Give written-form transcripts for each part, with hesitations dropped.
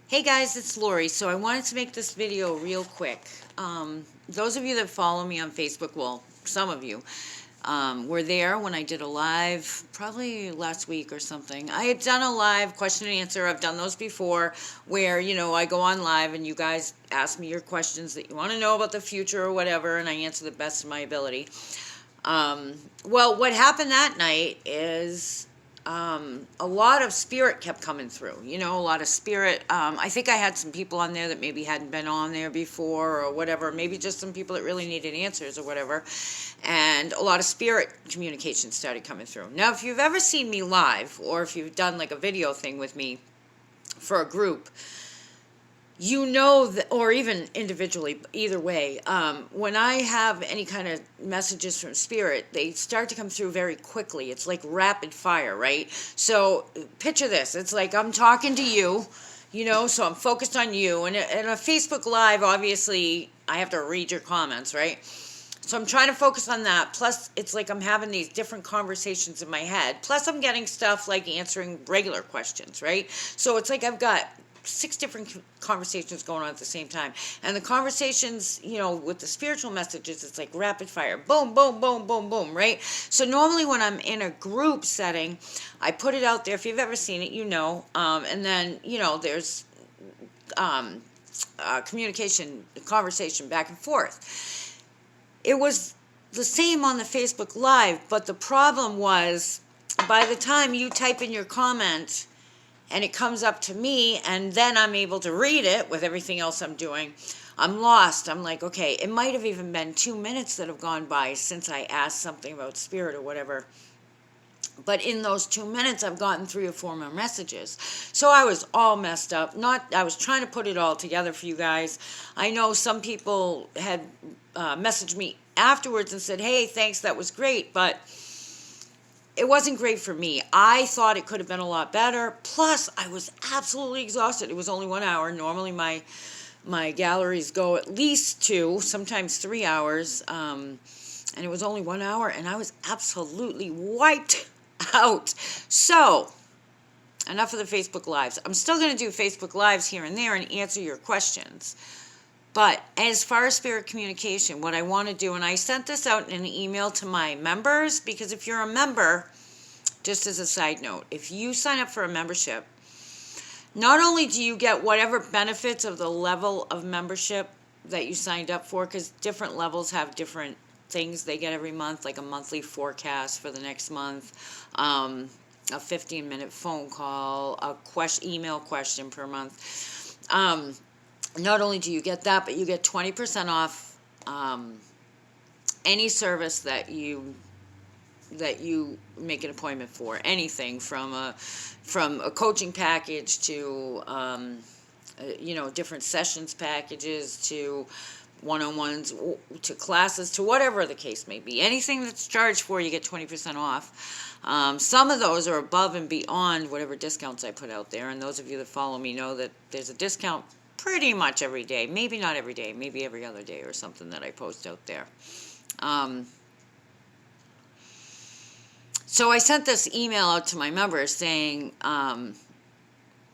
Hey guys, it's Lori. So I wanted to make this video real quick. Those of you that follow me on Facebook, well, some of you, were there when I did a live, probably last week or something. I had done a live question and answer. I've done those before where, I go on live and you guys ask me your questions that you want to know about the future or whatever, and I answer the best of my ability. Well, what happened that night is a lot of spirit kept coming through, a lot of spirit. I think I had some people on there that maybe hadn't been on there before or whatever, maybe just some people that really needed answers or whatever. And a lot of spirit communication started coming through. Now, if you've ever seen me live or if you've done like a video thing with me for a group, that, or even individually, either way, when I have any kind of messages from spirit, they start to come through very quickly. It's like rapid fire, right? So picture this. It's like I'm talking to you, so I'm focused on you. And in a Facebook Live, obviously, I have to read your comments, right? So I'm trying to focus on that. Plus, it's like I'm having these different conversations in my head. Plus, I'm getting stuff like answering regular questions, right? So it's like I've got 6 different conversations going on at the same time. And the conversations, with the spiritual messages, it's like rapid fire. Boom, boom, boom, boom, boom, right? So normally when I'm in a group setting, I put it out there. If you've ever seen it, and then, there's communication, conversation back and forth. It was the same on the Facebook Live, but the problem was by the time you type in your comment and it comes up to me and then I'm able to read it with everything else I'm doing, I'm lost. I'm like, okay, it might have even been 2 minutes that have gone by since I asked something about spirit or whatever. But in those 2 minutes, I've gotten 3 or 4 more messages. So I was all messed up. I was trying to put it all together for you guys. I know some people had messaged me afterwards and said, hey, thanks, that was great. But it wasn't great for me. I thought it could have been a lot better. Plus, I was absolutely exhausted. It was only 1 hour. Normally, my galleries go at least 2, sometimes 3 hours. And it was only 1 hour, and I was absolutely wiped out. So, enough of the Facebook Lives. I'm still going to do Facebook Lives here and there and answer your questions. But as far as spirit communication, what I want to do, and I sent this out in an email to my members, because if you're a member, just as a side note, if you sign up for a membership, not only do you get whatever benefits of the level of membership that you signed up for, because different levels have different things they get every month, like a monthly forecast for the next month, a 15-minute phone call, a email question per month. Not only do you get that, but you get 20% off any service that you make an appointment for. Anything from a coaching package to different sessions packages to one-on-ones to classes to whatever the case may be. Anything that's charged for, you get 20% off. Some of those are above and beyond whatever discounts I put out there, and those of you that follow me know that there's a discount pretty much every day. Maybe not every day, maybe every other day or something that I post out there. So I sent this email out to my members saying, I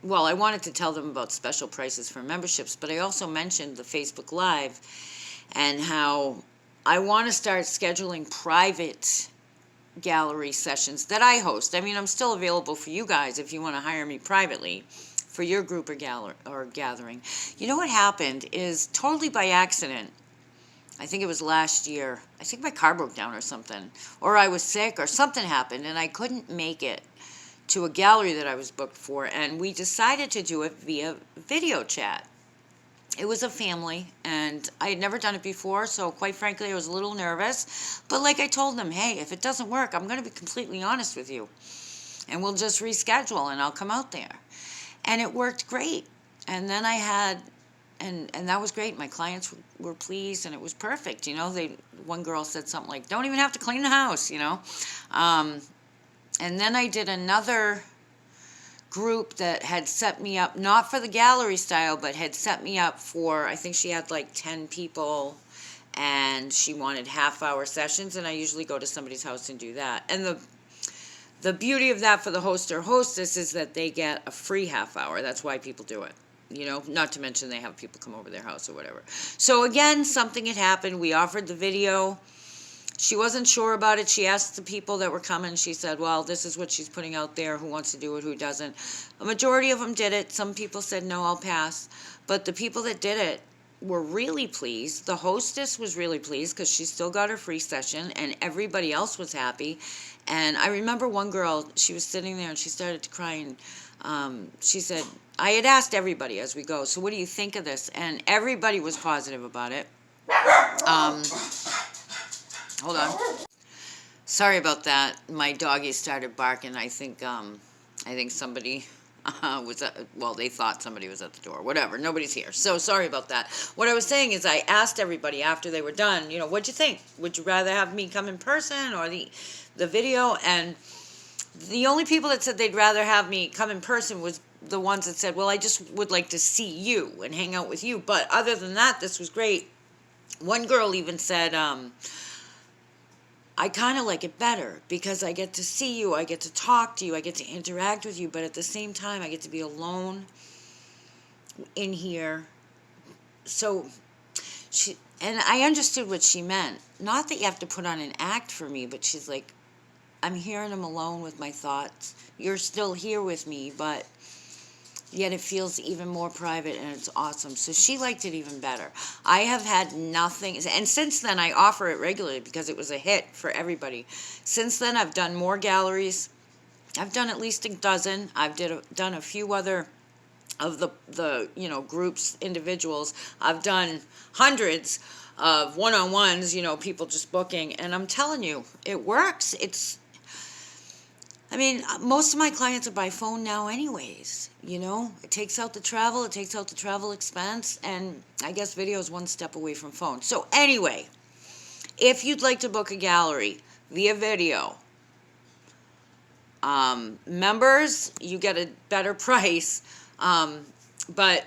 wanted to tell them about special prices for memberships, but I also mentioned the Facebook Live and how I want to start scheduling private gallery sessions that I host. I mean, I'm still available for you guys if you want to hire me privately for your group or gathering. You know what happened is totally by accident. I think it was last year. I think my car broke down or something, or I was sick or something happened and I couldn't make it to a gallery that I was booked for, and we decided to do it via video chat. It was a family, and I had never done it before, so quite frankly, I was a little nervous. But like I told them, hey, if it doesn't work, I'm going to be completely honest with you, and we'll just reschedule, and I'll come out there. And it worked great. And then I had, and that was great. My clients were pleased, and it was perfect. One girl said something like, don't even have to clean the house, And then I did another group that had set me up, not for the gallery style, but had set me up for, I think she had like 10 people, and she wanted half-hour sessions, and I usually go to somebody's house and do that. And the beauty of that for the host or hostess is that they get a free half hour. That's why people do it. You know, not to mention they have people come over their house or whatever. So again, something had happened. We offered the video. She wasn't sure about it. She asked the people that were coming. She said, well, this is what she's putting out there. Who wants to do it, who doesn't? A majority of them did it. Some people said, no, I'll pass. But the people that did it were really pleased. The hostess was really pleased because she still got her free session, and everybody else was happy. And I remember one girl, she was sitting there and she started to cry, and she said, I had asked everybody as we go, so what do you think of this? And everybody was positive about it. Hold on. Sorry about that. My doggy started barking. I think somebody was they thought somebody was at the door. Whatever. Nobody's here. So sorry about that. What I was saying is I asked everybody after they were done, you know, what'd you think? Would you rather have me come in person or the video? And the only people that said they'd rather have me come in person was the ones that said, well, I just would like to see you and hang out with you. But other than that, this was great. One girl even said, I kind of like it better because I get to see you, I get to talk to you, I get to interact with you, but at the same time, I get to be alone in here. So and I understood what she meant. Not that you have to put on an act for me, but she's like, I'm here and I'm alone with my thoughts. You're still here with me, but yet it feels even more private, and it's awesome. So she liked it even better. I have had nothing, and since then I offer it regularly because it was a hit for everybody. Since then I've done more galleries. I've done at least a dozen. I've done a few other of the you know, groups, individuals. I've done hundreds of one-on-ones, you know, people just booking, and I'm telling you, it works. I mean, most of my clients are by phone now anyways, you know. It takes out the travel, expense, and I guess video is one step away from phone. So anyway, if you'd like to book a gallery via video, members, you get a better price, but,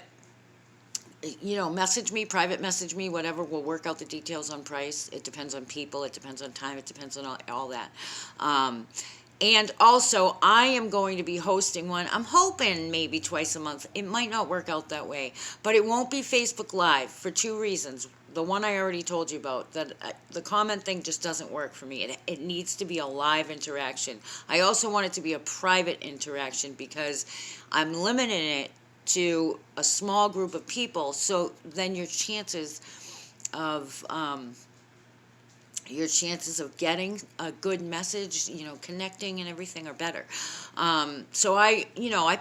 you know, message me, private message me, whatever. We'll work out the details on price. It depends on people, it depends on time, it depends on all that. And also, I am going to be hosting one. I'm hoping maybe twice a month. It might not work out that way, but it won't be Facebook Live for two reasons. The one I already told you about, that the comment thing just doesn't work for me. It needs to be a live interaction. I also want it to be a private interaction because I'm limiting it to a small group of people, so then your chances of getting a good message, you know, connecting and everything are better. So I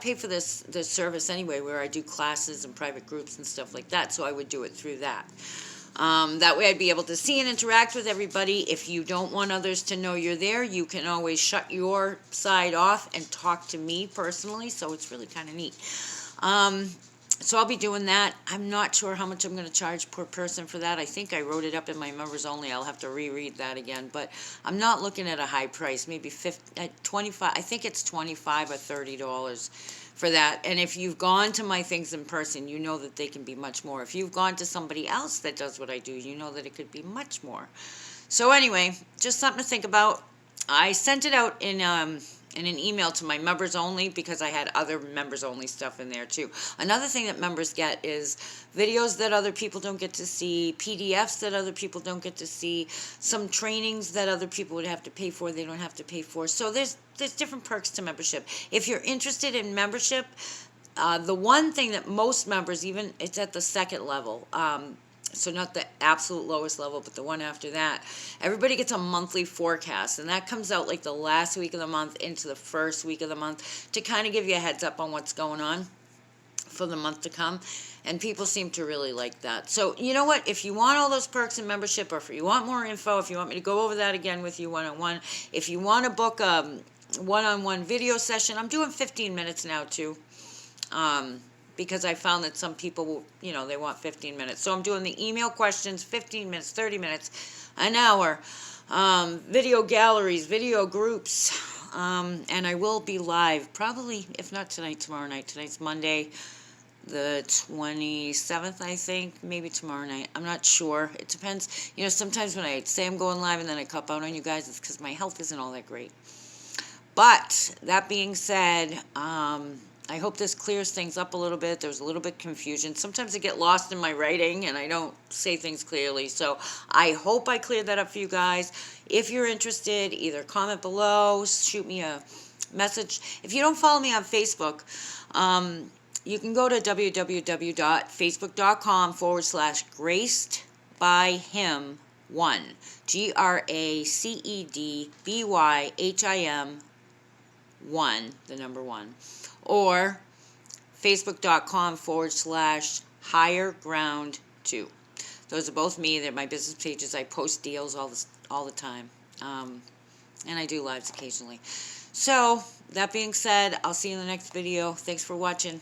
pay for this service anyway, where I do classes and private groups and stuff like that. So I would do it through that. That way I'd be able to see and interact with everybody. If you don't want others to know you're there, you can always shut your side off and talk to me personally. So it's really kind of neat. So I'll be doing that. I'm not sure how much I'm going to charge per person for that. I think I wrote it up in my members only. I'll have to reread that again. But I'm not looking at a high price, maybe 25. I think it's $25 or $30 for that. And if you've gone to my things in person, you know that they can be much more. If you've gone to somebody else that does what I do, you know that it could be much more. So anyway, just something to think about. I sent it out in an email to my members only because I had other members only stuff in there too. Another thing that members get is videos that other people don't get to see, PDFs that other people don't get to see, some trainings that other people would have to pay for, they don't have to pay for. So there's different perks to membership. If you're interested in membership, the one thing that most members, even it's at the second level, so not the absolute lowest level, but the one after that, everybody gets a monthly forecast, and that comes out like the last week of the month into the first week of the month to kind of give you a heads up on what's going on for the month to come, and people seem to really like that. So you know what, if you want all those perks in membership, or if you want more info, if you want me to go over that again with you one-on-one, if you want to book a one-on-one video session, I'm doing 15 minutes now too. Because I found that some people, you know, they want 15 minutes. So I'm doing the email questions, 15 minutes, 30 minutes, an hour, video galleries, video groups, and I will be live probably, if not tonight, tomorrow night. Tonight's Monday, the 27th, I think, maybe tomorrow night. I'm not sure. It depends. You know, sometimes when I say I'm going live and then I cop out on you guys, it's because my health isn't all that great. But that being said, I hope this clears things up a little bit. There's a little bit confusion. Sometimes I get lost in my writing and I don't say things clearly. So I hope I cleared that up for you guys. If you're interested, either comment below, shoot me a message. If you don't follow me on Facebook, you can go to www.facebook.com/gracedbyhim1, GRACEDBYHIM1, the number 1, or facebook.com/higherground2. Those are both me. They're my business pages. I post deals all the time, and I do lives occasionally. So that being said, I'll see you in the next video. Thanks for watching.